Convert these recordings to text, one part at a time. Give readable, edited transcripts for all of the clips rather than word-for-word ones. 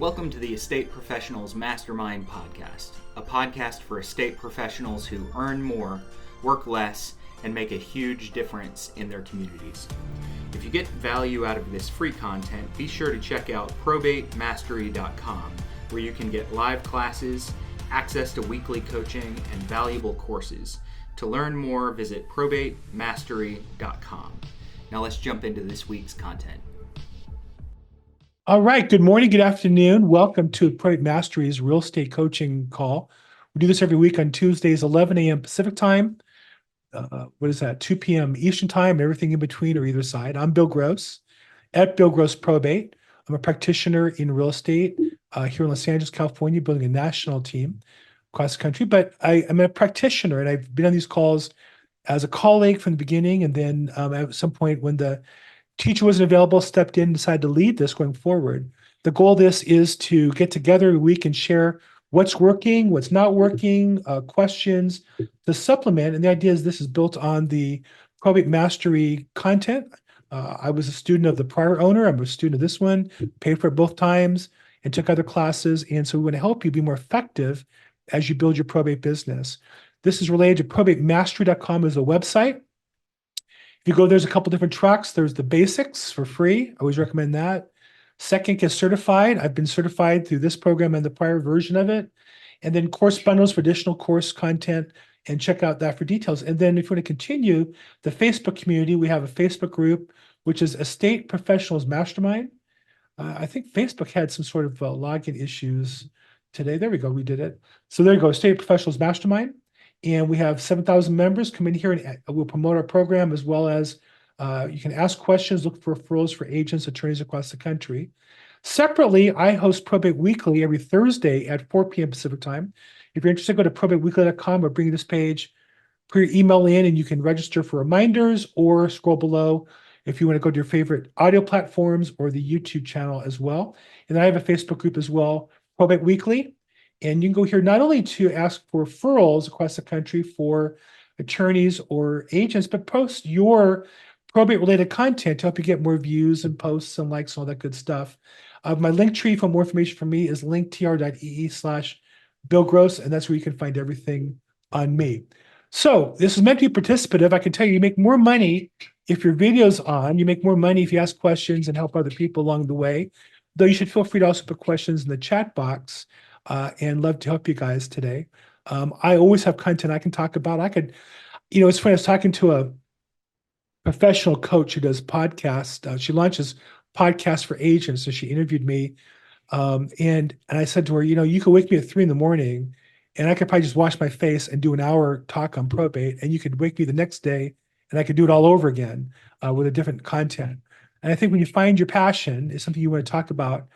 Welcome to the Estate Professionals Mastermind Podcast, a podcast for estate professionals who earn more, work less, and make a huge difference in their communities. If you get value out of this free content, be sure to check out probatemastery.com, where you can get live classes, access to weekly coaching, and valuable courses. To learn more, visit probatemastery.com. Now let's jump into this week's content. All right. Good morning. Good afternoon. Welcome to Probate Mastery's real estate coaching call. We do this every week on Tuesdays, 11 a.m. Pacific time. 2 p.m. Eastern time, and everything in between or either side. I'm Bill Gross at Bill Gross Probate. I'm a practitioner in real estate here in Los Angeles, California, building a national team across the country. But I'm a practitioner, and I've been on these calls as a colleague from the beginning. And then at some point when the teacher wasn't available, stepped in and decided to lead this going forward. The goal of this is to get together every week and share what's working, what's not working, questions to supplement. And the idea is this is built on the Probate Mastery content. I was a student of the prior owner. I'm a student of this one, paid for it both times, and took other classes. And so we want to help you be more effective as you build your probate business. This is related to probatemastery.com as a website. If you go, there's a couple different tracks. There's the basics for free. I always recommend that. Second, get certified. I've been certified through this program and the prior version of it. And then course bundles for additional course content, and check out that for details. And then if you want to continue the Facebook community, we have a Facebook group, which is Estate Professionals Mastermind. I think Facebook had some sort of login issues today. There we go. We did it. So there you go. Estate Professionals Mastermind. And we have 7,000 members come in here, and we'll promote our program, as well as you can ask questions, look for referrals for agents, attorneys across the country. Separately, I host Probate Weekly every Thursday at 4 p.m. Pacific time. If you're interested, go to probateweekly.com or bring this page, put your email in, and you can register for reminders, or scroll below if you want to go to your favorite audio platforms or the YouTube channel as well. And then I have a Facebook group as well, Probate Weekly. And you can go here not only to ask for referrals across the country for attorneys or agents, but post your probate-related content to help you get more views and posts and likes and all that good stuff. My link tree for more information from me is linktr.ee/Bill Gross, and that's where you can find everything on me. So this is meant to be participative. I can tell you, you make more money if your video's on. You make more money if you ask questions and help other people along the way. Though you should feel free to also put questions in the chat box. And love to help you guys today. I always have content I can talk about. It's funny, I was talking to a professional coach who does podcasts. She launches podcasts for agents. So she interviewed me. And I said to her, you could wake me at 3 a.m. and I could probably just wash my face and do an hour talk on probate. And you could wake me the next day and I could do it all over again with a different content. And I think when you find your passion is something you want to talk about,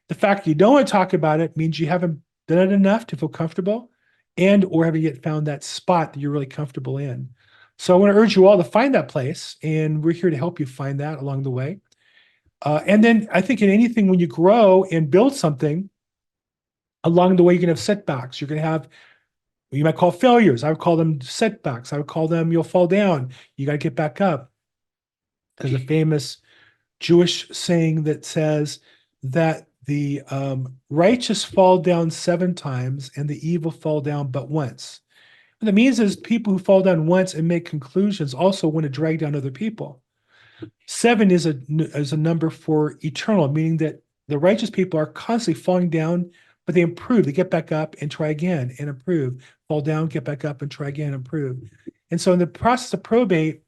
the fact that you don't want to talk about it means you haven't done it enough to feel comfortable, and or haven't yet found that spot that you're really comfortable in. So I want to urge you all to find that place, and we're here to help you find that along the way. And then I think in anything, when you grow and build something, along the way, you're going to have setbacks. You're going to have, you might call failures. I would call them setbacks. I would call them, you'll fall down. You got to get back up. There's a famous Jewish saying that says that the righteous fall down 7 times and the evil fall down but once. What that means is people who fall down once and make conclusions also want to drag down other people. 7 is a number for eternal, meaning that the righteous people are constantly falling down, but they improve. They get back up and try again and improve. Fall down, get back up and try again and improve. And so in the process of probate,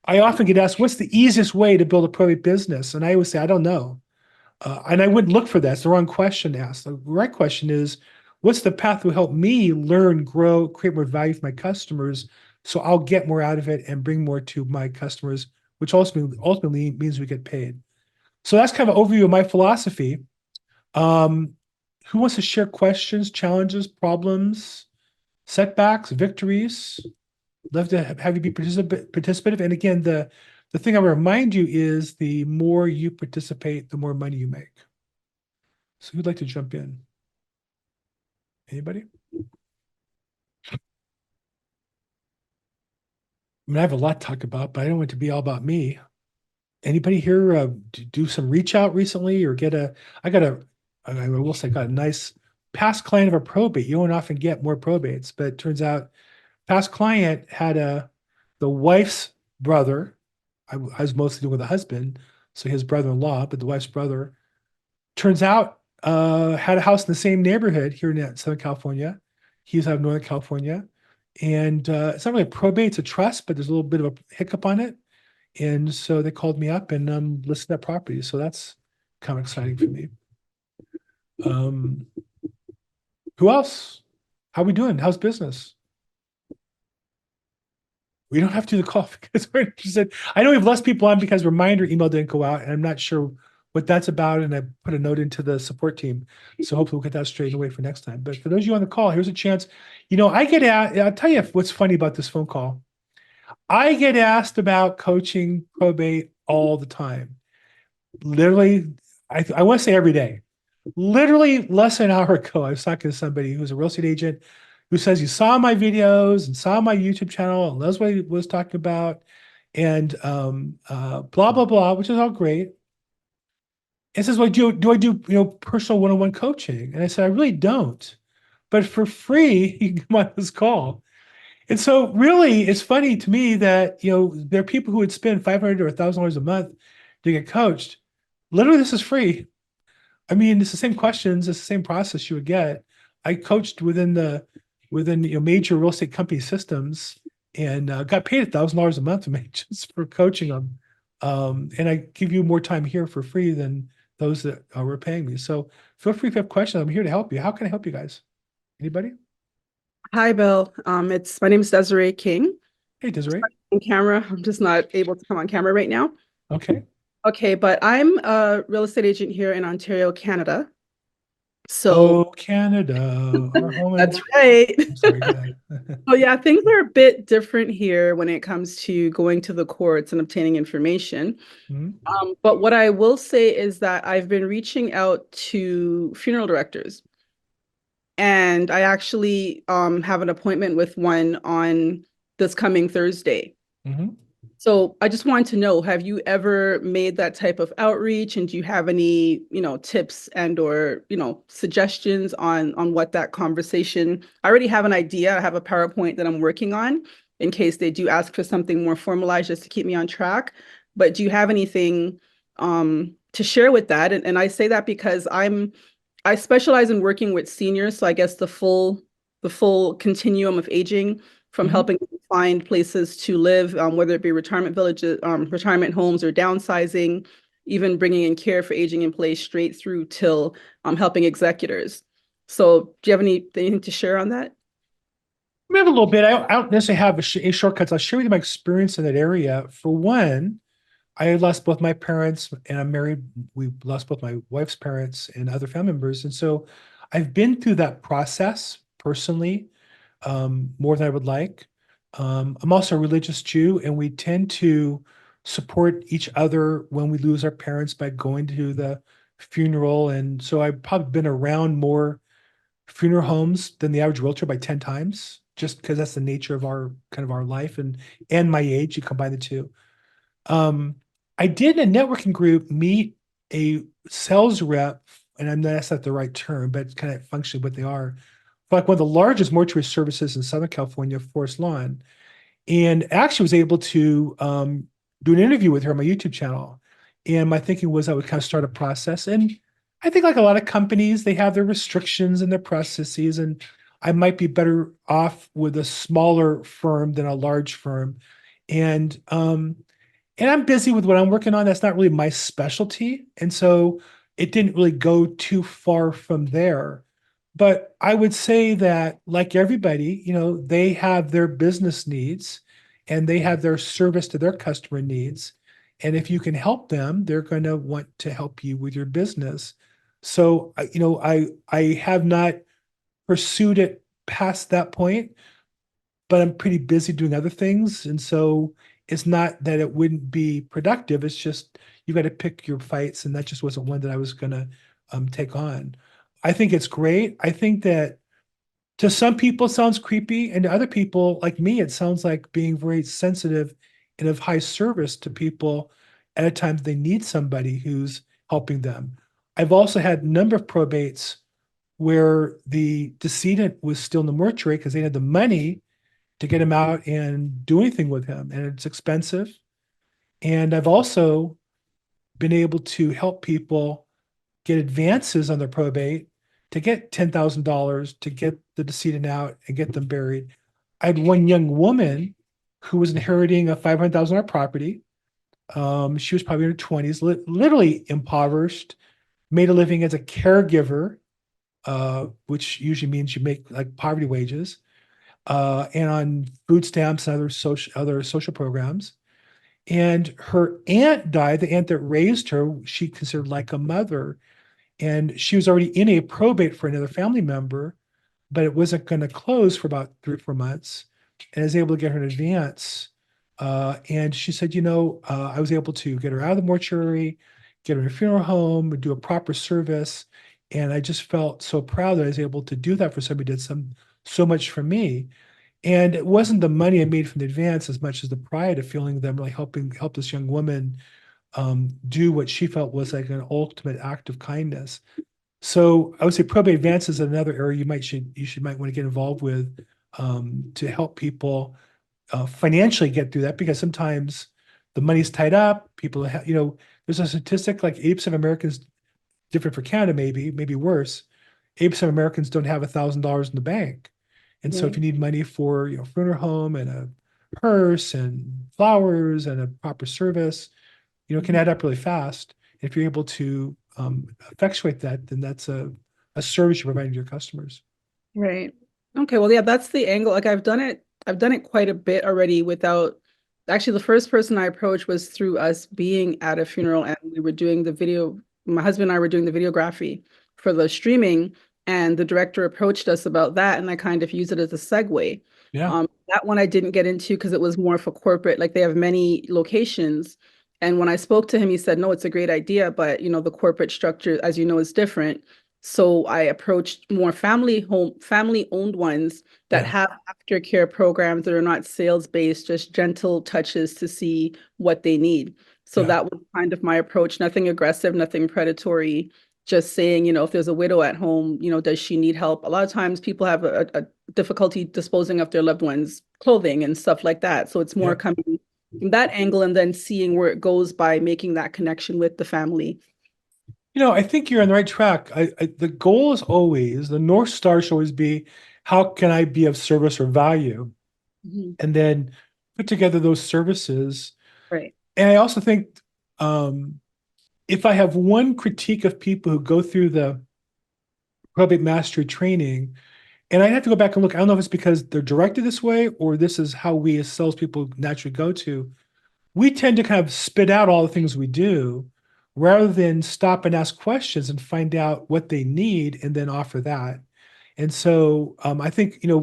I often get asked, what's the easiest way to build a probate business? And I always say, I don't know. And I wouldn't look for that. It's the wrong question to ask. The right question is, what's the path that will help me learn, grow, create more value for my customers so I'll get more out of it and bring more to my customers, which ultimately means we get paid. So that's kind of an overview of my philosophy. Who wants to share questions, challenges, problems, setbacks, victories? Love to have you be participative. And again, the thing I would remind you is the more you participate, the more money you make. So who'd like to jump in? Anybody? I mean, I have a lot to talk about, but I don't want it to be all about me. Anybody here do some reach out recently or I got a I will say, got a nice past client of a probate. You don't often get more probates, but it turns out past client had the wife's brother. I was mostly doing with the husband, so his brother-in-law, but the wife's brother turns out had a house in the same neighborhood here in Southern California. He's out of Northern California. And it's not really a probate, it's a trust, but there's a little bit of a hiccup on it. And so they called me up and listed that property. So that's kind of exciting for me. Um, who else? How we doing? How's business? We don't have to do the call because we're interested. I know we have less people on because reminder email didn't go out, and I'm not sure what that's about. And I put a note into the support team. So hopefully we'll get that straightened away for next time. But for those of you on the call, here's a chance. I get asked, I'll tell you what's funny about this phone call. I get asked about coaching probate all the time. Literally, I want to say every day. Literally less than an hour ago, I was talking to somebody who's a real estate agent who says he saw my videos and saw my YouTube channel and knows what he was talking about and blah, blah, blah, which is all great. And says, well, do I do personal one-on-one coaching? And I said, I really don't. But for free, you can come on this call. And so really, it's funny to me that, there are people who would spend $500 or $1,000 a month to get coached. Literally, this is free. I mean, it's the same questions, it's the same process you would get. I coached within major real estate company systems and got paid $1,000 a month from agents for coaching them. And I give you more time here for free than those that were paying me. So feel free if you have questions. I'm here to help you. How can I help you guys? Anybody? Hi, Bill. My name is Desiree King. Hey, Desiree. On camera. I'm just not able to come on camera right now. Okay. Okay, but I'm a real estate agent here in Ontario, Canada. So Canada, our home. That's right. I'm sorry, go ahead. So yeah, things are a bit different here when it comes to going to the courts and obtaining information. Mhm. But what I will say is that I've been reaching out to funeral directors. And I actually have an appointment with one on this coming Thursday. Mhm. So I just wanted to know, have you ever made that type of outreach? And do you have any, tips and or, suggestions on what that conversation? I already have an idea. I have a PowerPoint that I'm working on in case they do ask for something more formalized just to keep me on track. But do you have anything to share with that? And I say that because I specialize in working with seniors, so I guess the full continuum of aging, from Mhm. helping them find places to live, whether it be retirement villages, retirement homes, or downsizing, even bringing in care for aging in place, straight through till helping executors. So, do you have anything to share on that? We have a little bit. I don't necessarily have a shortcuts. I'll share with you my experience in that area. For one, I had lost both my parents, and I'm married. We lost both my wife's parents and other family members, and so I've been through that process personally, more than I would like. I'm also a religious Jew, and we tend to support each other when we lose our parents by going to the funeral. And so I've probably been around more funeral homes than the average realtor by 10 times, just because that's the nature of our life and my age. You combine the two. Um, I did in a networking group meet a sales rep, and I'm not, that's not the right term, but it's kind of functionally what they are, for like one of the largest mortuary services in Southern California, Forest Lawn, and actually was able to do an interview with her on my YouTube channel. And my thinking was I would kind of start a process. And I think like a lot of companies, they have their restrictions and their processes, and I might be better off with a smaller firm than a large firm. And I'm busy with what I'm working on. That's not really my specialty. And so it didn't really go too far from there. But I would say that, like everybody, they have their business needs and they have their service to their customer needs. And if you can help them, they're going to want to help you with your business. So, I have not pursued it past that point, but I'm pretty busy doing other things. And so it's not that it wouldn't be productive. It's just you got to pick your fights. And that just wasn't one that I was going to take on. I think it's great. I think that to some people it sounds creepy, and to other people like me, it sounds like being very sensitive and of high service to people at a time they need somebody who's helping them. I've also had a number of probates where the decedent was still in the mortuary because they had the money to get him out and do anything with him, and it's expensive. And I've also been able to help people get advances on their probate to get $10,000 to get the decedent out and get them buried. I had one young woman who was inheriting a $500,000 property. She was probably in her 20s, literally impoverished, made a living as a caregiver, which usually means you make like poverty wages, and on food stamps and other social programs. And her aunt died, the aunt that raised her, she considered like a mother. And she was already in a probate for another family member, but it wasn't going to close for about 3 or 4 months. And I was able to get her an advance. And she said, I was able to get her out of the mortuary, get her in a funeral home, do a proper service. And I just felt so proud that I was able to do that for somebody who did so much for me. And it wasn't the money I made from the advance as much as the pride of feeling them really help this young woman do what she felt was like an ultimate act of kindness. So I would say probate advance is another area you might want to get involved with to help people financially get through that, because sometimes the money's tied up. People, there's a statistic like 80% of Americans, different for Canada, maybe worse. 80% of Americans don't have $1,000 in the bank. And so if you need money for, funeral home and a hearse and flowers and a proper service, it can add up really fast. If you're able to effectuate that, then that's a service you're providing to your customers. Right. Okay. Well, yeah, that's the angle. Like I've done it quite a bit already without, actually the first person I approached was through us being at a funeral, and we were doing the video. My husband and I were doing the videography for the streaming, and the director approached us about that, and I kind of used it as a segue. Yeah. That one I didn't get into because it was more for corporate, like they have many locations. And when I spoke to him, he said, no, it's a great idea, but the corporate structure, as you know, is different. So I approached more family-owned ones that have aftercare programs that are not sales-based, just gentle touches to see what they need. So that was kind of my approach, nothing aggressive, nothing predatory. Just saying, if there's a widow at home, does she need help? A lot of times people have a difficulty disposing of their loved ones' clothing and stuff like that. So it's more coming from that angle and then seeing where it goes by making that connection with the family. I think you're on the right track. The goal is always, the North Star should always be, how can I be of service or value? Mm-hmm. And then put together those services. Right. And I also think if I have one critique of people who go through the probate mastery training, and I'd have to go back and look, I don't know if it's because they're directed this way or this is how we as salespeople naturally go to, we tend to kind of spit out all the things we do rather than stop and ask questions and find out what they need and then offer that. And so I think, if I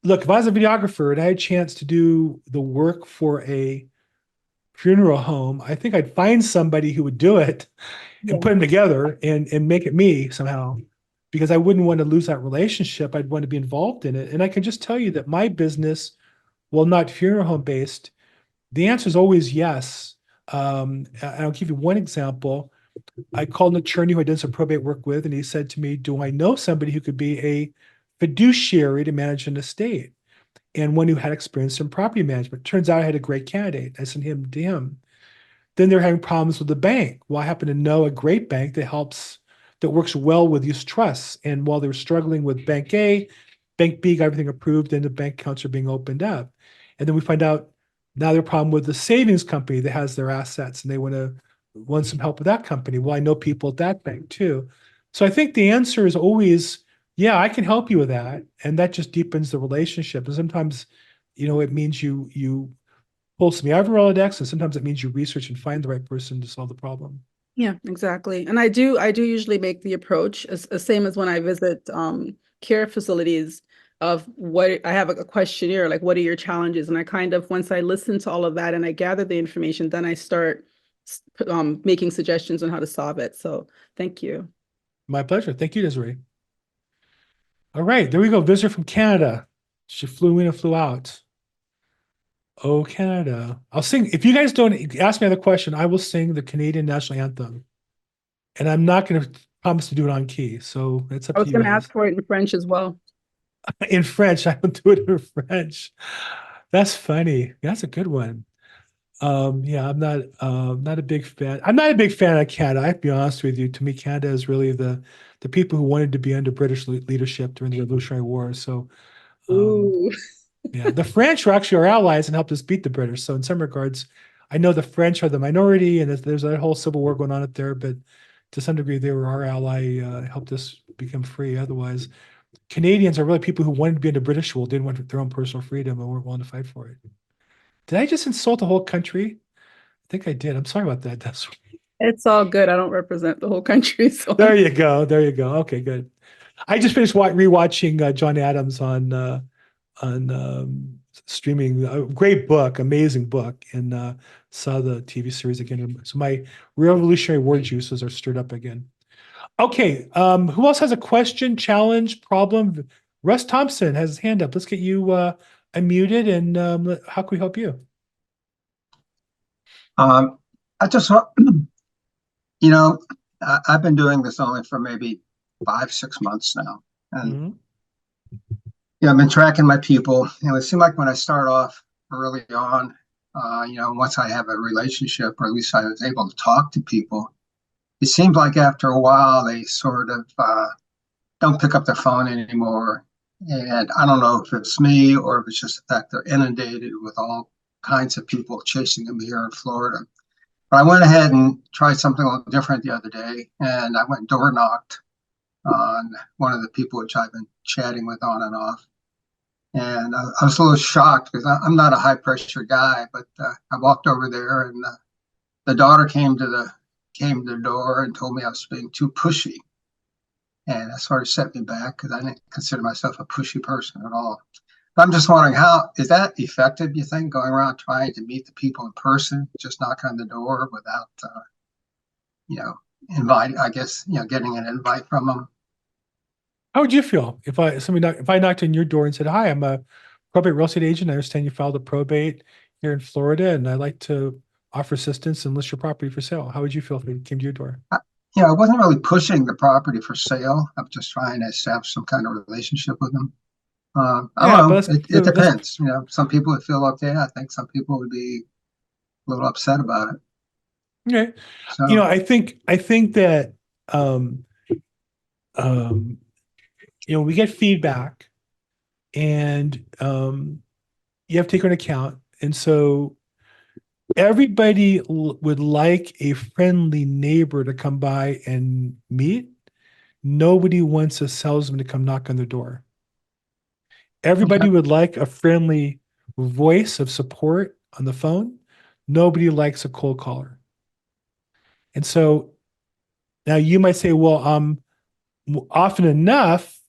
was a videographer and I had a chance to do the work for a funeral home, I think I'd find somebody who would do it and put them together and make it me somehow, because I wouldn't want to lose that relationship. I'd want to be involved in it. And I can just tell you that my business, while not funeral home based, the answer is always yes. I'll give you one example. I called an attorney who I did some probate work with, and he said to me, do I know somebody who could be a fiduciary to manage an estate and one who had experience in property management? Turns out I had a great candidate. I sent him to him. Then they're having problems with the bank. Well, I happen to know a great bank that works well with these trusts. And while they were struggling with Bank A, Bank B got everything approved and the bank accounts are being opened up. And then we find out now their problem with the savings company that has their assets, and they want some help with that company. Well, I know people at that bank too. So I think the answer is always, yeah, I can help you with that. And that just deepens the relationship. And sometimes, it means you pull some out of your Rolodex, and sometimes it means you research and find the right person to solve the problem. Yeah, exactly. And I do usually make the approach as same as when I visit care facilities of what I have a questionnaire, like what are your challenges? And I kind of, once I listen to all of that and I gather the information, then I start making suggestions on how to solve it. So thank you. My pleasure. Thank you, Desiree. All right, there we go. Visitor from Canada. She flew in and flew out. Oh, Canada. I'll sing. If you guys don't ask me another question, I will sing the Canadian national anthem. and I'm not going to promise to do it on key. So it's up I to was you going to guys. ask for it in French as well. In French, I don't do it in French. That's funny. That's a good one. Yeah, I'm not a big fan. I'm not a big fan of Canada. I have to be honest with you. To me, Canada is really the people who wanted to be under British leadership during the Revolutionary War. So, um, Ooh. yeah, the French were actually our allies and helped us beat the British. So, in some regards, I know the French are the minority, and there's a whole civil war going on up there. But to some degree, they were our ally, helped us become free. Otherwise, Canadians are really people who wanted to be under British rule, didn't want their own personal freedom, and weren't willing to fight for it. Did I just insult the whole country? I think I did. I'm sorry about that. It's all good. I don't represent the whole country, so There you go. There you go. Okay, good. I just finished rewatching John Adams on streaming. A great book, amazing book, and saw the TV series again. So my Revolutionary War juices are stirred up again. Okay, who else has a question, challenge, problem? Russ Thompson has his hand up. Let's get you unmuted, and how can we help you? I just want, you know, I've been doing this only for maybe 5, 6 months now. And, Mhm. I've been tracking my people. It seemed like when I start off early on, once I have a relationship, or at least I was able to talk to people, it seems like after a while, they sort of don't pick up their phone anymore. And I don't know if it's me or if it's just the fact they're inundated with all kinds of people chasing them here in Florida. But I went ahead and tried something a little different the other day, and I went door knocked on one of the people which I've been chatting with on and off. And I was a little shocked because I'm not a high pressure guy, but I walked over there, and the daughter came to the door and told me I was being too pushy, and that sort of set me back because I didn't consider myself a pushy person at all. But I'm just wondering, how is that effective? You think, going around trying to meet the people in person, just knock on the door without you know, invite, I guess, getting an invite from them. How would you feel if I knocked on your door and said, "Hi, I'm a probate real estate agent. I understand you filed a probate here in Florida, and I'd like to offer assistance and list your property for sale." How would you feel if it came to your door? I wasn't really pushing the property for sale. I'm just trying to establish some kind of relationship with them. I Yeah, don't but know. It depends. Some people would feel okay. I think some people would be a little upset about it. okay. So, I think that um, um, we get feedback, and you have to take into account, and so everybody would like a friendly neighbor to come by and meet. Nobody wants a salesman to come knock on their door. Everybody okay. would like a friendly voice of support on the phone. Nobody likes a cold caller. And so now you might say, well, often enough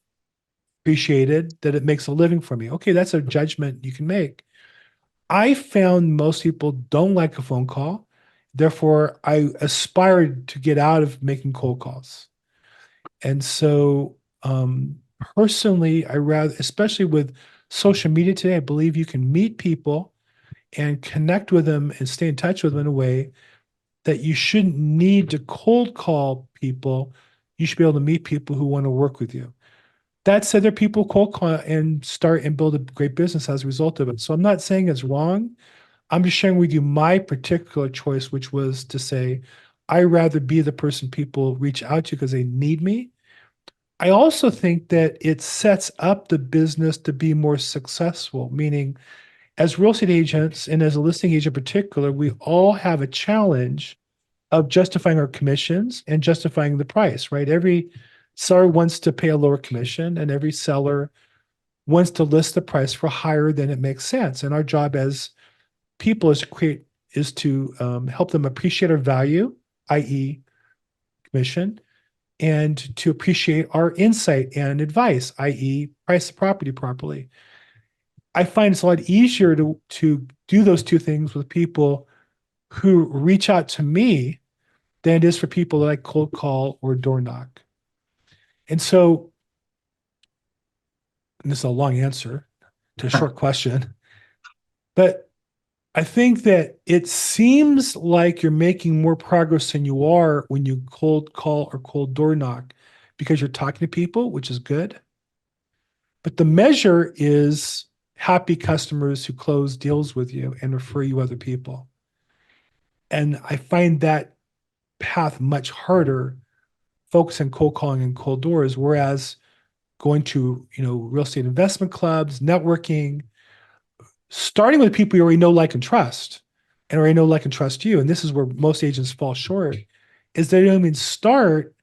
appreciated that it makes a living for me. Okay, that's a judgment you can make. I found most people don't like a phone call. Therefore, I aspired to get out of making cold calls. And so, personally, I rather, especially with social media today, I believe you can meet people and connect with them and stay in touch with them in a way that you shouldn't need to cold call people. You should be able to meet people who want to work with you. That said, there are people cold call and start and build a great business as a result of it. So I'm not saying it's wrong. I'm just sharing with you my particular choice, which was to say, I rather be the person people reach out to because they need me. I also think that it sets up the business to be more successful, meaning as real estate agents and as a listing agent in particular, we all have a challenge of justifying our commissions and justifying the price, right? Every seller wants to pay a lower commission, and every seller wants to list the price for higher than it makes sense. And our job as people is to help them appreciate our value, i.e., commission, and to appreciate our insight and advice, i.e., price the property properly. I find it's a lot easier to do those two things with people who reach out to me than it is for people that I cold call or door knock. And so, and this is a long answer to a short question, but I think that it seems like you're making more progress than you are when you cold call or cold door knock because you're talking to people, which is good. But the measure is happy customers who close deals with you and refer you other people. And I find that path much harder, focus on cold calling and cold doors, whereas going to, real estate investment clubs, networking, starting with people you already know, like, and trust, and already know, like, and trust you. And this is where most agents fall short, is they don't even start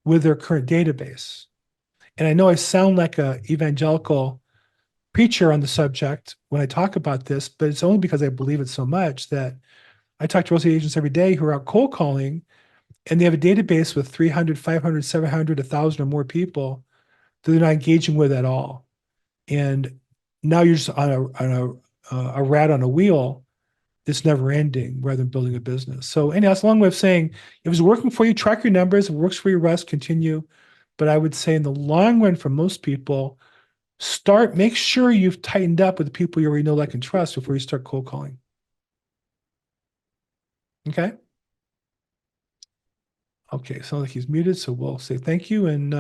with their current database. And I know I sound like a evangelical preacher on the subject when I talk about this, but it's only because I believe it so much that I talk to real estate agents every day who are out cold calling, and they have a database with 300, 500, 700, 1,000 or more people that they're not engaging with at all. And now you're just on a rat on a wheel that's never ending rather than building a business. So anyhow, that's a long way of saying, if it's working for you, track your numbers. If it works for you, Russ, continue. But I would say in the long run, for most people, make sure you've tightened up with the people you already know, like, and trust before you start cold calling. Okay? Okay, sounds like he's muted, so we'll say thank you and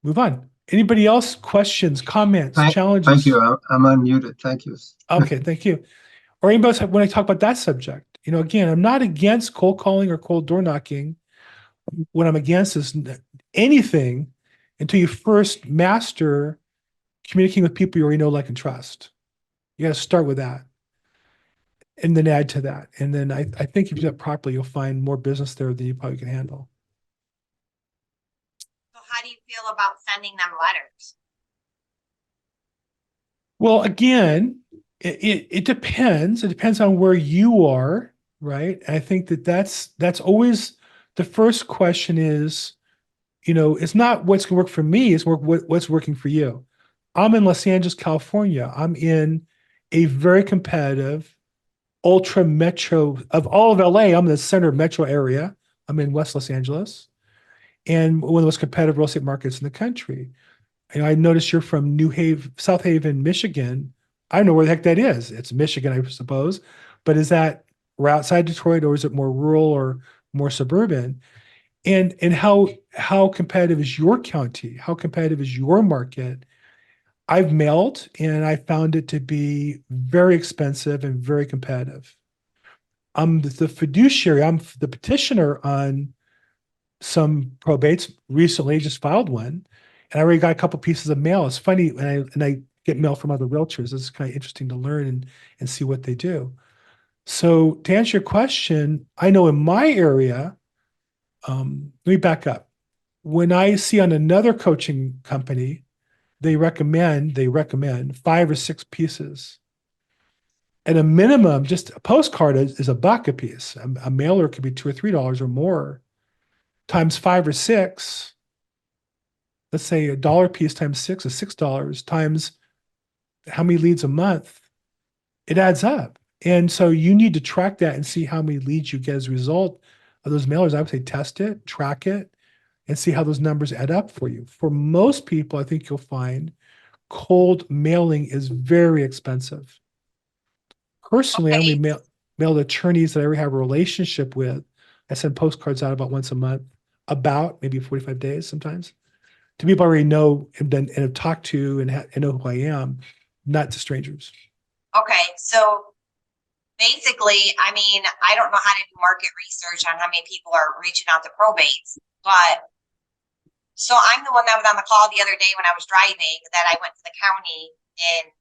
move on. Anybody else? Questions, comments, challenges? Thank you. I'm unmuted. Thank you. Okay, thank you. Or anybody else, when I talk about that subject, again, I'm not against cold calling or cold door knocking. What I'm against is anything until you first master communicating with people you already know, like, and trust. You got to start with that and then add to that. And then I think if you do that properly, you'll find more business there than you probably can handle. So how do you feel about sending them letters? Well, again, it depends. It depends on where you are, right? And I think that's always the first question is, it's not what's going to work for me, it's what's working for you. I'm in Los Angeles, California. I'm in a very competitive ultra metro of all of LA. I'm in the center of metro area. I'm in West Los Angeles, and one of the most competitive real estate markets in the country. I noticed you're from New Haven, South Haven, Michigan. I don't know where the heck that is. It's Michigan, I suppose. But is that we're outside Detroit, or is it more rural or more suburban? And how competitive is your county? How competitive is your market? I've mailed, and I found it to be very expensive and very competitive. I'm the fiduciary. I'm the petitioner on some probates. Recently, just filed one, and I already got a couple pieces of mail. It's funny, and I get mail from other realtors. It's kind of interesting to learn and see what they do. So to answer your question, I know in my area, let me back up. When I see on another coaching company, they recommend 5 or 6 pieces. At a minimum, just a postcard is $1 a piece. A mailer could be $2 or $3 or more. Times 5 or 6, let's say $1 a piece times 6 is $6 times how many leads a month. It adds up. And so you need to track that and see how many leads you get as a result of those mailers. I would say test it, track it, and see how those numbers add up for you. For most people, I think you'll find cold mailing is very expensive. Personally, I only mail attorneys that I already have a relationship with. I send postcards out about once a month, about maybe 45 days sometimes, to people I already know and have talked to and know who I am, not to strangers. Okay, so basically, I mean, I don't know how to do market research on how many people are reaching out to probates, but so I'm the one that was on the call the other day when I was driving that I went to the county and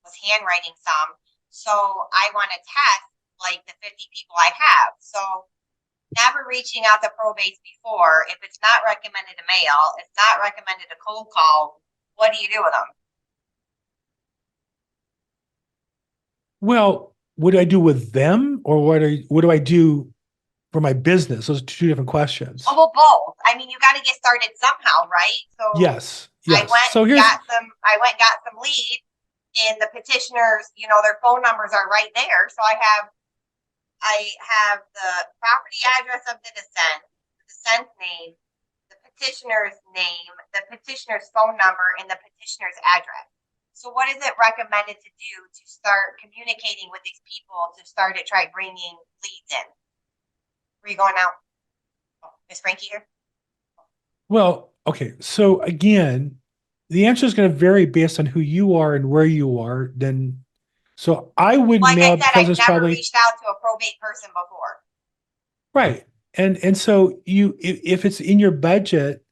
was handwriting some. So I want to test like the 50 people I have. So never reaching out to probates before. If it's not recommended to mail, it's not recommended to cold call, what do you do with them? Well, what do I do with them, or what do I do for my business? Those are 2 different questions. Oh, well, both. I mean, you got to get started somehow, right? So Yes. I went and got some leads, and the petitioners, their phone numbers are right there. So I have the property address of the descent name, the petitioner's name, the petitioner's phone number, and the petitioner's address. So what is it recommended to do to start communicating with these people to start to try bringing leads in? Where you going now? Oh, is Frankie here? Well, okay. So again, the answer is going to vary based on who you are and where you are. Then, so I would Like I mail said, because I've it's never probably reached out to a probate person before. right. And so if it's in your budget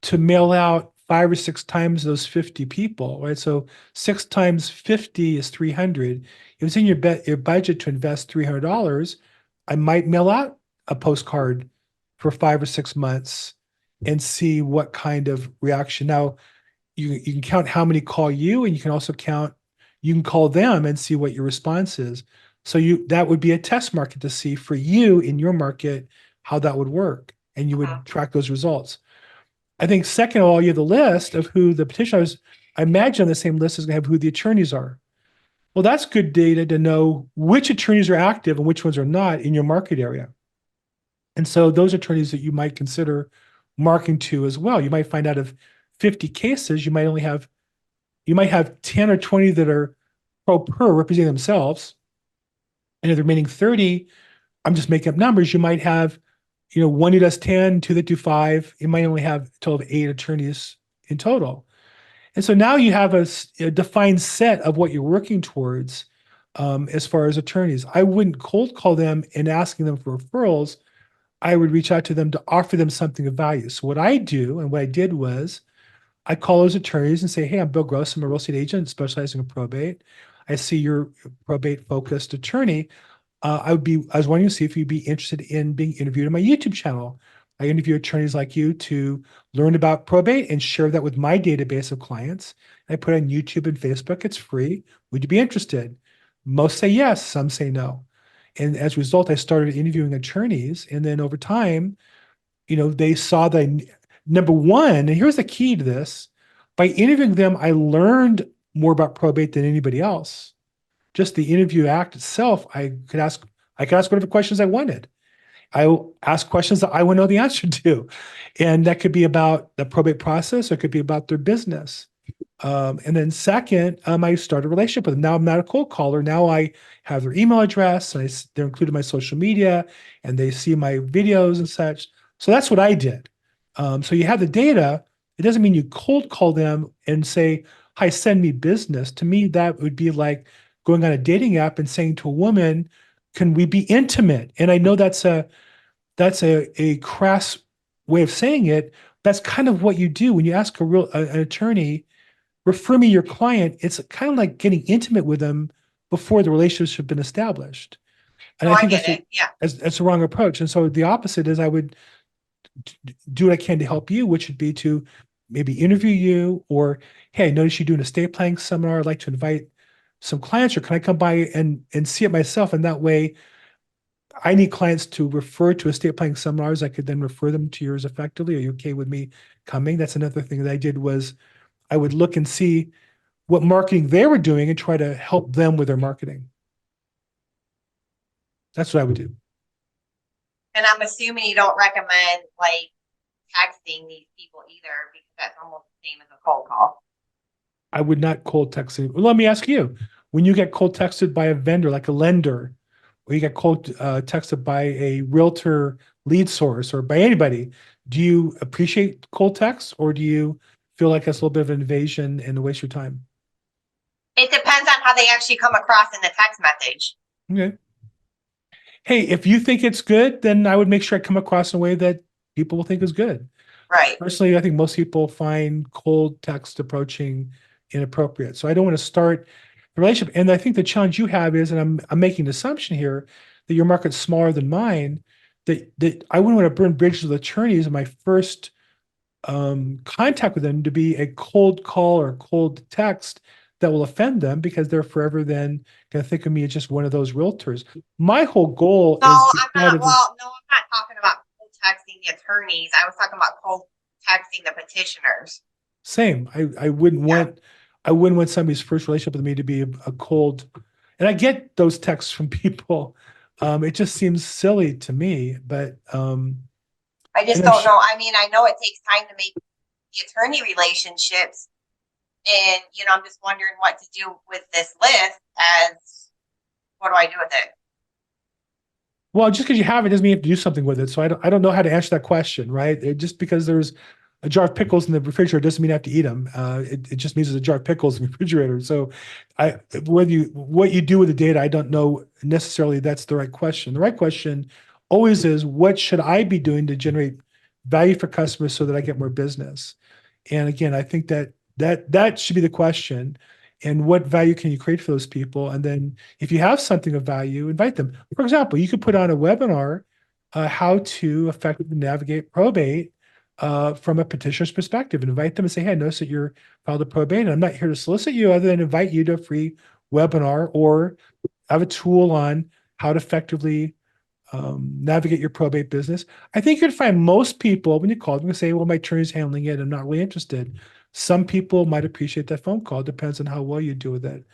to mail out 5 or 6 times those 50 people, right? So 6 times 50 is 300. If it's in your budget to invest $300, I might mail out a postcard for 5 or 6 months and see what kind of reaction. Now, you can count how many call you, and you can also you can call them and see what your response is. So that would be a test market to see for you in your market how that would work, and you would track those results. I think second of all, you have the list of who the petitioners. I imagine on the same list is going to have who the attorneys are. Well, that's good data to know which attorneys are active and which ones are not in your market area. And so those attorneys that you might consider marketing to as well. You might find out of 50 cases, you might have 10 or 20 that are pro per representing themselves. And of the remaining 30, I'm just making up numbers, you might have, one who does 10, two that do 5. You might only have a total of 8 attorneys in total. And so now you have a defined set of what you're working towards as far as attorneys. I wouldn't cold call them and asking them for referrals. I would reach out to them to offer them something of value. So what I do and what I did was I call those attorneys and say, hey, I'm Bill Gross. I'm a real estate agent specializing in probate. I see you're a probate-focused attorney. I was wanting to see if you'd be interested in being interviewed on my YouTube channel. I interview attorneys like you to learn about probate and share that with my database of clients. I put it on YouTube and Facebook. It's free. Would you be interested? Most say yes, some say no. And as a result, I started interviewing attorneys. And then over time, they saw the number one, and here's the key to this. By interviewing them, I learned more about probate than anybody else. Just the interview act itself, I could ask whatever questions I wanted. I ask questions that I would know the answer to. And that could be about the probate process, or it could be about their business. And then second, I started a relationship with them. Now I'm not a cold caller. Now I have their email address, and they're included in my social media, and they see my videos and such. So that's what I did. So you have the data. It doesn't mean you cold call them and say, hi, send me business. To me, that would be like going on a dating app and saying to a woman, can we be intimate? And I know that's a crass way of saying it. That's kind of what you do when you ask an attorney, refer me your client. It's kind of like getting intimate with them before the relationship has been established. And I think that's the wrong approach. And so the opposite is I would do what I can to help you, which would be to maybe interview you, or, hey, I noticed you doing an estate planning seminar. I'd like to invite some clients, or can I come by and see it myself? And that way I need clients to refer to estate planning seminars. I could then refer them to yours effectively. Are you okay with me coming? That's another thing that I did was I would look and see what marketing they were doing and try to help them with their marketing. That's what I would do. And I'm assuming you don't recommend like texting these people either, because that's almost the same as a cold call. I would not cold text. Well, let me ask you, when you get cold texted by a vendor, like a lender, or you get cold texted by a realtor lead source, or by anybody, do you appreciate cold text, or do you feel like that's a little bit of an invasion and a waste of your time? It depends on how they actually come across in the text message. Okay. Hey, if you think it's good, then I would make sure I come across in a way that people will think is good. Right. Personally, I think most people find cold text approaching inappropriate. So I don't want to start the relationship. And I think the challenge you have is, and I'm making an assumption here, that your market's smaller than mine, that I wouldn't want to burn bridges with attorneys in my first contact with them to be a cold call or cold text that will offend them, because they're forever then going to think of me as just one of those realtors. My whole goal No, is I'm not talking about cold texting the attorneys. I was talking about cold texting the petitioners. Same. I wouldn't want somebody's first relationship with me to be a cold, and I get those texts from people. It just seems silly to me, but I just don't know. I mean, I know it takes time to make the attorney relationships, And, I'm just wondering what to do with this list what do I do with it? Well, just because you have it doesn't mean you have to do something with it. So I don't know how to answer that question, right? Just because there's a jar of pickles in the refrigerator doesn't mean I have to eat them. It just means there's a jar of pickles in the refrigerator. So what you do with the data, I don't know necessarily that's the right question. The right question always is, what should I be doing to generate value for customers so that I get more business? And again, I think that should be the question. And what value can you create for those people? And then if you have something of value, invite them. For example, you could put on a webinar, how to effectively navigate probate from a petitioner's perspective, and invite them and say, hey, I noticed that you're filed a probate, and I'm not here to solicit you other than invite you to a free webinar, or have a tool on how to effectively navigate your probate business. I think you'd find most people, when you call them, and say, well, my attorney's handling it, I'm not really interested. Some people might appreciate that phone call. Depends on how well you do with it.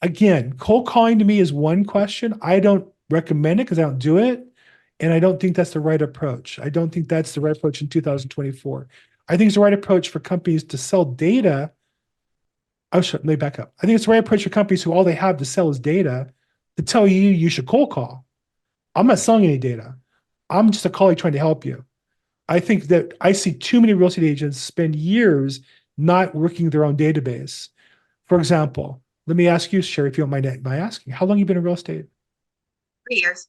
Again, cold calling to me is one question. I don't recommend it because I don't do it. And I don't think that's the right approach. I don't think that's the right approach in 2024. I think it's the right approach for companies to sell data. Let me back up. I think it's the right approach for companies who all they have to sell is data to tell you should cold call. I'm not selling any data. I'm just a colleague trying to help you. I think that I see too many real estate agents spend years not working their own database. For example, let me ask you, Sheri, if you don't mind my asking, how long have you been in real estate? 3 years.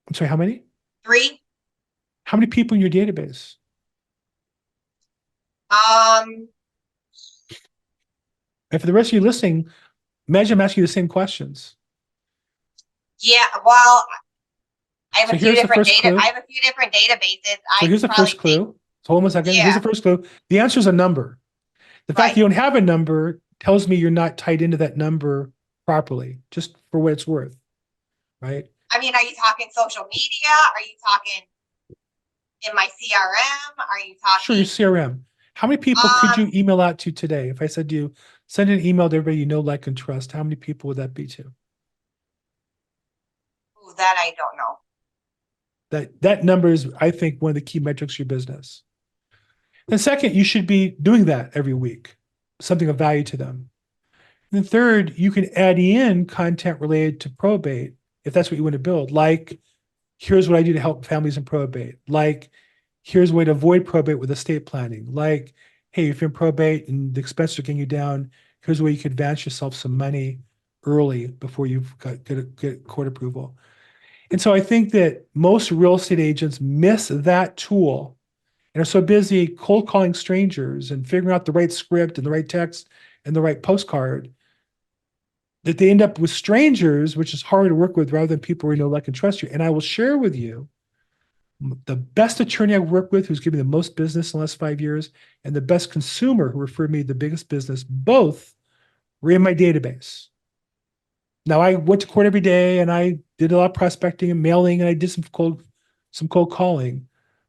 I'm sorry, how many? 3. How many people in your database? And for the rest of you listening, imagine I'm asking you the same questions. Yeah, well, I have So a few here's the different first data. clue. I have a few different databases. So here's the first clue. So hold on a second. Here's the first clue. The answer is a number. The fact Right. you don't have a number tells me you're not tied into that number properly, just for what it's worth, right? I mean, are you talking social media? Are you talking in my CRM? Are you Sure, your talking? CRM. How many people could you email out to today? If I said to you, send an email to everybody you know, like, and trust, how many people would that be to? Ooh, that I don't know. That number is, I think, one of the key metrics of your business. And second, you should be doing that every week, something of value to them. And third, you can add in content related to probate if that's what you want to build. Like, here's what I do to help families in probate. Like, here's a way to avoid probate with estate planning. Like, hey, if you're in probate and the expenses are getting you down, here's a way you can advance yourself some money early before you get court approval. And so I think that most real estate agents miss that tool and are so busy cold calling strangers and figuring out the right script and the right text and the right postcard that they end up with strangers, which is hard to work with, rather than people who know, like, and trust you. And I will share with you the best attorney I work with, who's given me the most business in the last 5 years, and the best consumer who referred me the biggest business. Both were in my database. Now, I went to court every day and I did a lot of prospecting and mailing, and I did some cold calling,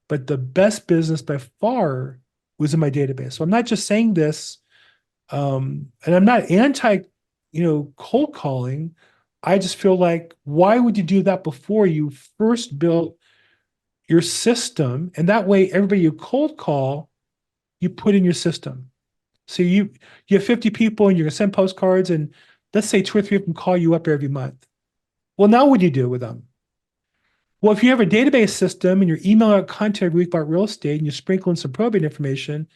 but the best business by far was in my database. So I'm not just saying this, and I'm not anti, cold calling. I just feel like, why would you do that before you first build your system? And that way, everybody you cold call, you put in your system. So you have 50 people and you're gonna send postcards, and let's say 2 or 3 of them call you up every month. Well, now what do you do with them? Well, if you have a database system and you're emailing out content every week about real estate and you sprinkle in some probate information,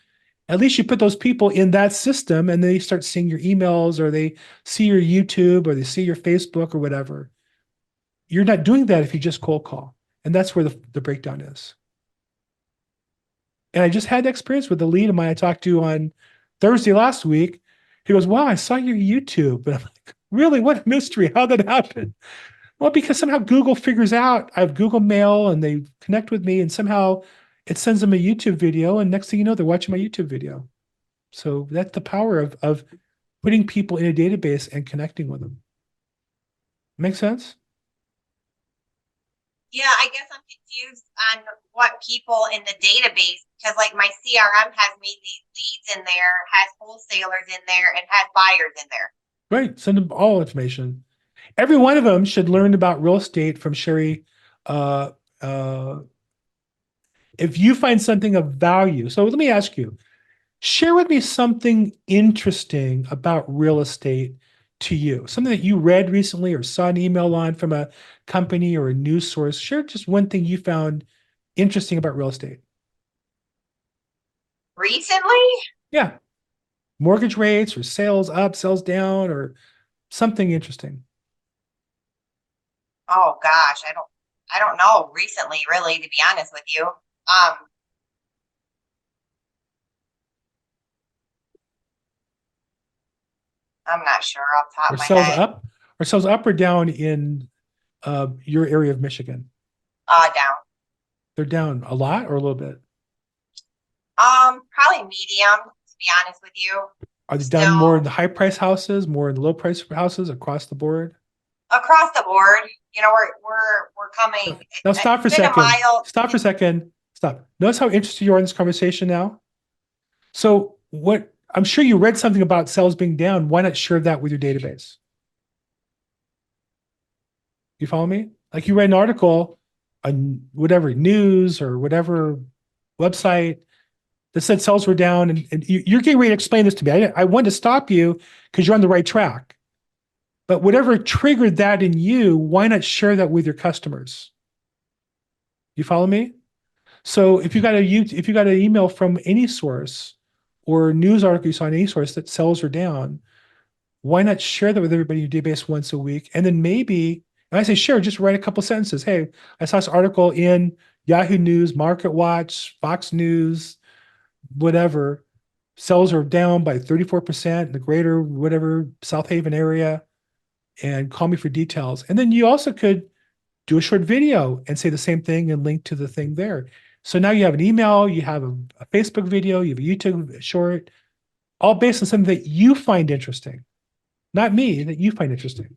at least you put those people in that system and they start seeing your emails, or they see your YouTube, or they see your Facebook or whatever. You're not doing that if you just cold call. And that's where the breakdown is. And I just had the experience with the lead of mine I talked to on Thursday last week. He goes, wow, I saw your YouTube. And I'm like, really? What a mystery. How'd that happen? Well, because somehow Google figures out I have Google Mail and they connect with me, and somehow it sends them a YouTube video. And next thing you know, they're watching my YouTube video. So that's the power of putting people in a database and connecting with them. Make sense? Yeah, I guess I'm confused on what people in the database, because like my CRM has made these leads in there, has wholesalers in there, and has buyers in there. Right. Send them all information. Every one of them should learn about real estate from Sheri. If you find something of value. So let me ask you, Share with me something interesting about real estate to you, something that you read recently or saw an email on from a company or a news source. Share just one thing you found interesting about real estate. Recently? Yeah. Mortgage rates or sales up, sales down, or something interesting. Oh gosh, I don't know recently, really, to be honest with you. I'm not sure off the top Or of my sales head. up, or sales up or down in your area of Michigan? Down. They're down a lot or a little bit? Probably medium, to be honest with you. Are they down more in Still the high price houses, more in the low price houses across the board? across the board, we're coming. Now stop for a It's been a second. mild. Stop for a second. Stop. Notice how interested you are in this conversation now? So what I'm sure you read something about sales being down. Why not share that with your database? You follow me? Like you read an article on whatever news or whatever website that said sales were down, and you're getting ready to explain this to me. I wanted to stop you because you're on the right track. But whatever triggered that in you, why not share that with your customers? You follow me? So if you got an email from any source or a news article you saw on any source that sales are down, why not share that with everybody in your database once a week? And then maybe, and I say share, just write a couple sentences. Hey, I saw this article in Yahoo News, Market Watch, Fox News, whatever. Sales are down by 34% in the greater whatever South Haven area, and call me for details. And then you also could do a short video and say the same thing and link to the thing there. So now you have an email, you have a Facebook video, you have a YouTube short, all based on something that you find interesting, not me, that you find interesting.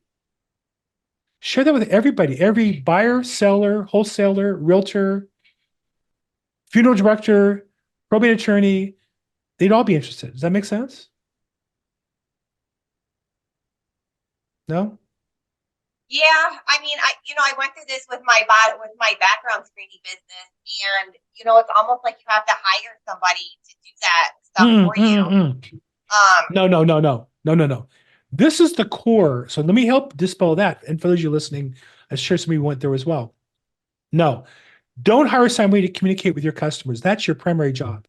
Share that with everybody, every buyer, seller, wholesaler, realtor, funeral director, probate attorney. They'd all be interested. Does that make sense? No? Yeah, I mean, I went through this with my background screening business, and it's almost like you have to hire somebody to do that stuff for you. No. This is the core. So let me help dispel that. And for those of you listening, I'm sure somebody went there as well. No, don't hire somebody to communicate with your customers. That's your primary job.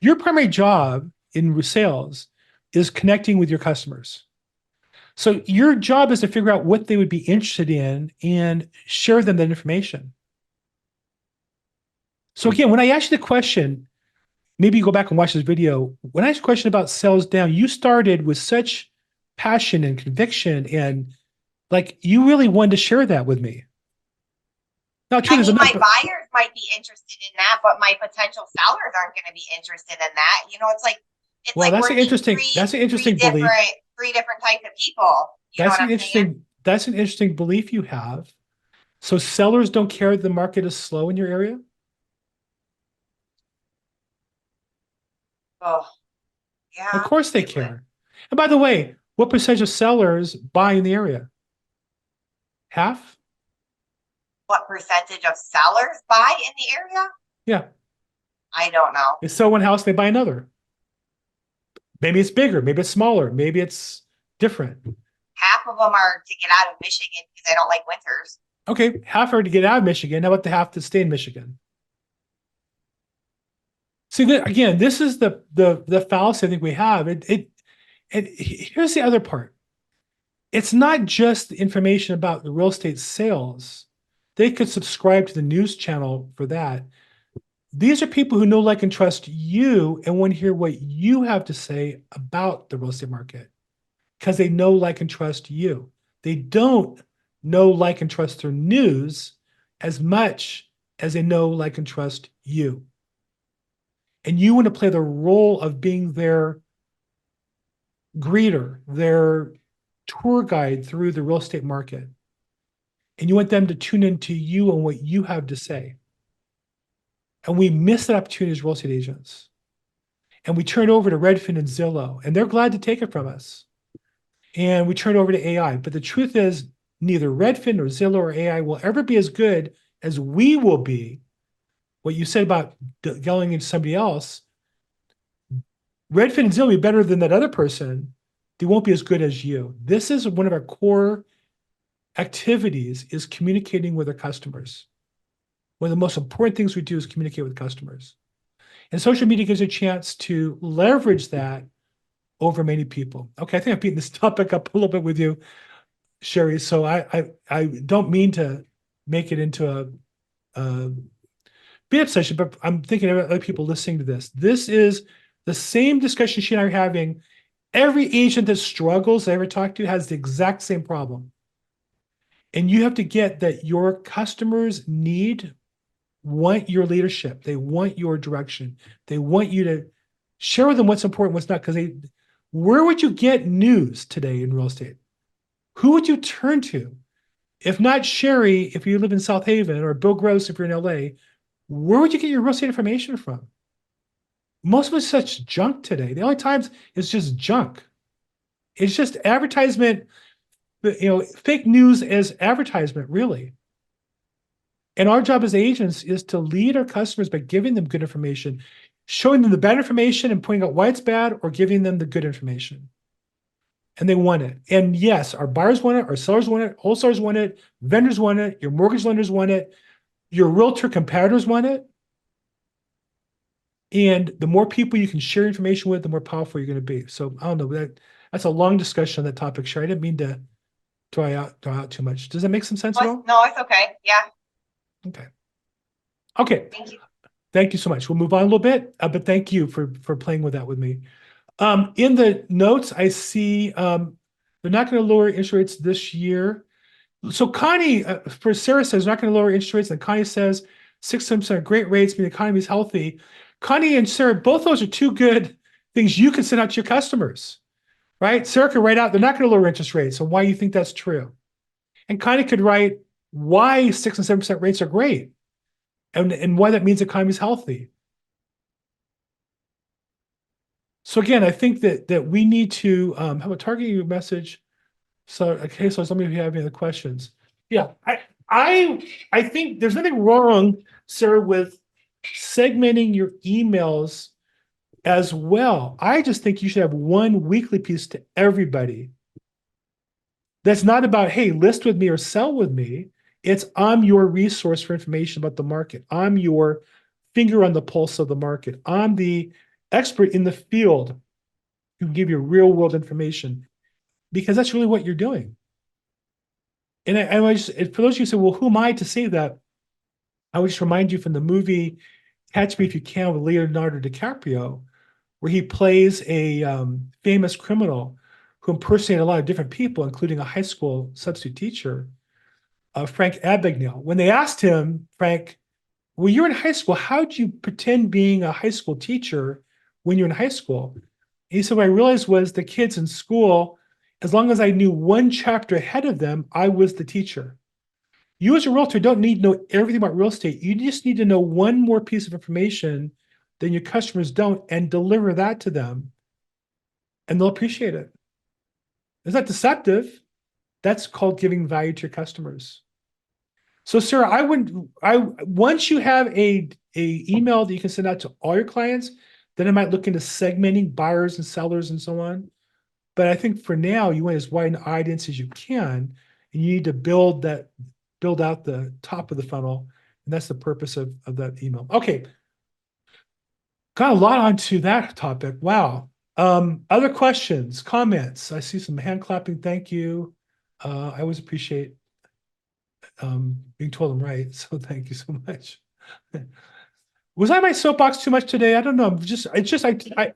Your primary job in sales is connecting with your customers. So your job is to figure out what they would be interested in and share them that information. So again, when I asked you the question, maybe you go back and watch this video. When I asked a question about sales down, you started with such passion and conviction, and like you really wanted to share that with me. Now, I mean, my buyers might be interested in that, but my potential sellers aren't going to be interested in that. It's well, like that's an working interesting. That's an interesting belief. Three different types of people. That's an interesting. That's an interesting belief you have. So sellers don't care the market is slow in your area? Oh, yeah. Of course they care. And by the way, what percentage of sellers buy in the area? Half? What percentage of sellers buy in the area? Yeah. I don't know. They sell one house, they buy another. Maybe it's bigger, maybe it's smaller, maybe it's different. Half of them are to get out of Michigan because they don't like winters. Okay, half are to get out of Michigan. How about the half to stay in Michigan? See, again, this is the fallacy I think we have. And here's the other part. It's not just the information about the real estate sales. They could subscribe to the news channel for that. These are people who know, like, and trust you and want to hear what you have to say about the real estate market because they know, like, and trust you. They don't know, like, and trust their news as much as they know, like, and trust you. And you want to play the role of being their greeter, their tour guide through the real estate market. And you want them to tune into you and what you have to say. And we miss that opportunity as real estate agents. And we turn it over to Redfin and Zillow, and they're glad to take it from us. And we turn it over to AI. But the truth is, neither Redfin or Zillow or AI will ever be as good as we will be. What you said about going into somebody else, Redfin and Zillow will be better than that other person. They won't be as good as you. This is one of our core activities, is communicating with our customers. One of the most important things we do is communicate with customers. And social media gives you a chance to leverage that over many people. Okay, I think I've beaten this topic up a little bit with you, Sheri. So I don't mean to make it into a beat up session, but I'm thinking about other people listening to this. This is the same discussion she and I are having. Every agent that struggles I ever talk to has the exact same problem. And you have to get that your customers want your leadership. They want your direction. They want you to share with them what's important, what's not. Because where would you get news today in real estate? Who would you turn to? If not Sheri, if you live in South Haven, or Bill Gross if you're in LA, where would you get your real estate information from? Most of it's such junk today. The only times it's just junk. It's just advertisement, fake news as advertisement, really. And our job as agents is to lead our customers by giving them good information, showing them the bad information and pointing out why it's bad, or giving them the good information. And they want it. And yes, our buyers want it, our sellers want it, wholesalers want it, vendors want it, your mortgage lenders want it, your realtor competitors want it. And the more people you can share information with, the more powerful you're going to be. So I don't know, that's a long discussion on that topic, Sheri. I didn't mean to draw out too much. Does that make some sense at all? No, it's okay. Yeah. Okay. Thank you. Thank you so much. We'll move on a little bit, but thank you for playing with that with me. In the notes, I see they're not going to lower interest rates this year. So Connie, for Sarah says, not going to lower interest rates, and Connie says 6% are great rates, mean the economy is healthy. Connie and Sarah, both those are two good things you can send out to your customers, right? Sarah could write out, they're not going to lower interest rates, and why you think that's true. And Connie could write why 6 and 7% rates are great, and why that means the economy is healthy. So again, I think that we need to have a targeting message. So okay, so some of you have any other questions? Yeah, I think there's nothing wrong, Sarah, with segmenting your emails as well. I just think you should have one weekly piece to everybody. That's not about, hey, list with me or sell with me. It's, I'm your resource for information about the market. I'm your finger on the pulse of the market. I'm the expert in the field who can give you real world information, because that's really what you're doing. And for those of you who say, well, who am I to say that? I would just remind you from the movie Catch Me If You Can with Leonardo DiCaprio, where he plays a famous criminal who impersonated a lot of different people, including a high school substitute teacher, Frank Abagnale. When they asked him, Frank, well, you're in high school, how'd you pretend being a high school teacher when you're in high school? And he said, what I realized was the kids in school, as long as I knew one chapter ahead of them, I was the teacher. You as a realtor don't need to know everything about real estate. You just need to know one more piece of information than your customers don't, and deliver that to them, and they'll appreciate it. It's not deceptive. That's called giving value to your customers. So, Sarah, once you have a email that you can send out to all your clients, then I might look into segmenting buyers and sellers and so on. But I think for now, you want as wide an audience as you can, and you need to build out the top of the funnel, and that's the purpose of that email. Okay, got a lot onto that topic. Wow. Other questions, comments? I see some hand clapping. Thank you. I always appreciate being told I'm right, so thank you so much. Was I my soapbox too much today? I don't know.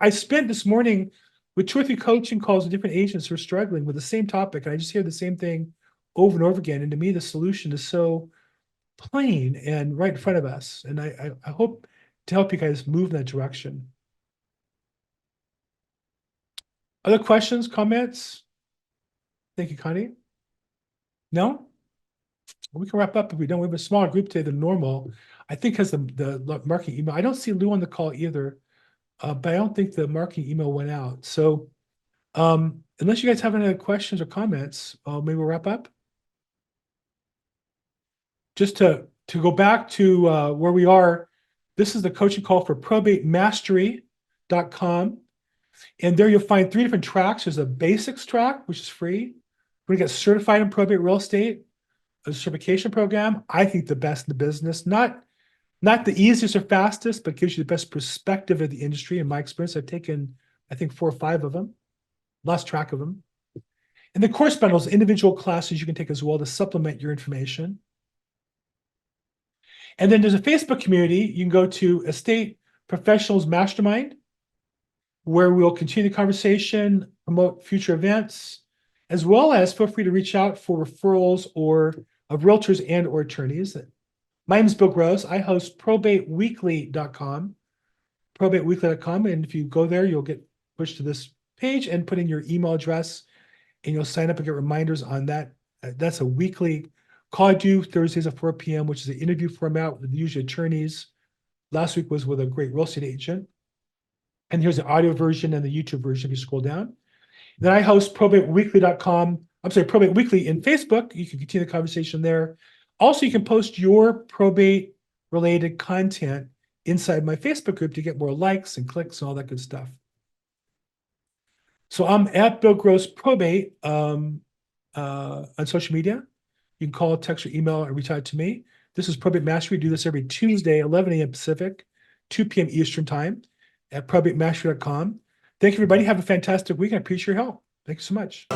I spent this morning with 2 or 3 coaching calls with different agents who are struggling with the same topic, and I just hear the same thing over and over again. And to me, the solution is so plain and right in front of us. And I hope to help you guys move in that direction. Other questions, comments? Thank you, Connie. No? We can wrap up if we don't. We have a smaller group today than normal. I think because the marketing email, I don't see Lou on the call either, but I don't think the marketing email went out. So unless you guys have any other questions or comments, maybe we'll wrap up. Just to go back to where we are, this is the coaching call for probatemastery.com. And there you'll find 3 different tracks. There's a basics track, which is free. We're gonna get certified in probate real estate, a certification program. I think the best in the business, not the easiest or fastest, but gives you the best perspective of the industry. In my experience, I've taken, I think, 4 or 5 of them, lost track of them. And the course bundles, individual classes you can take as well to supplement your information. And then there's a Facebook community. You can go to Estate Professionals Mastermind, where we'll continue the conversation, promote future events, as well as feel free to reach out for referrals or of realtors and or attorneys. My name is Bill Gross. I host probateweekly.com, probateweekly.com. And if you go there, you'll get pushed to this page and put in your email address and you'll sign up and get reminders on that. That's a weekly call due Thursdays at 4 p.m., which is an interview format with usually attorneys. Last week was with a great real estate agent. And here's the audio version and the YouTube version if you scroll down. Then I host probateweekly.com. I'm sorry, Probate Weekly in Facebook. You can continue the conversation there. Also, you can post your probate related content inside my Facebook group to get more likes and clicks and all that good stuff. So I'm at Bill Gross Probate on social media. You can call, text, or email, or reach out to me. This is Probate Mastery. We do this every Tuesday, 11 a.m. Pacific, 2 p.m. Eastern Time at probatemastery.com. Thank you, everybody. Have a fantastic week. I appreciate your help. Thank you so much.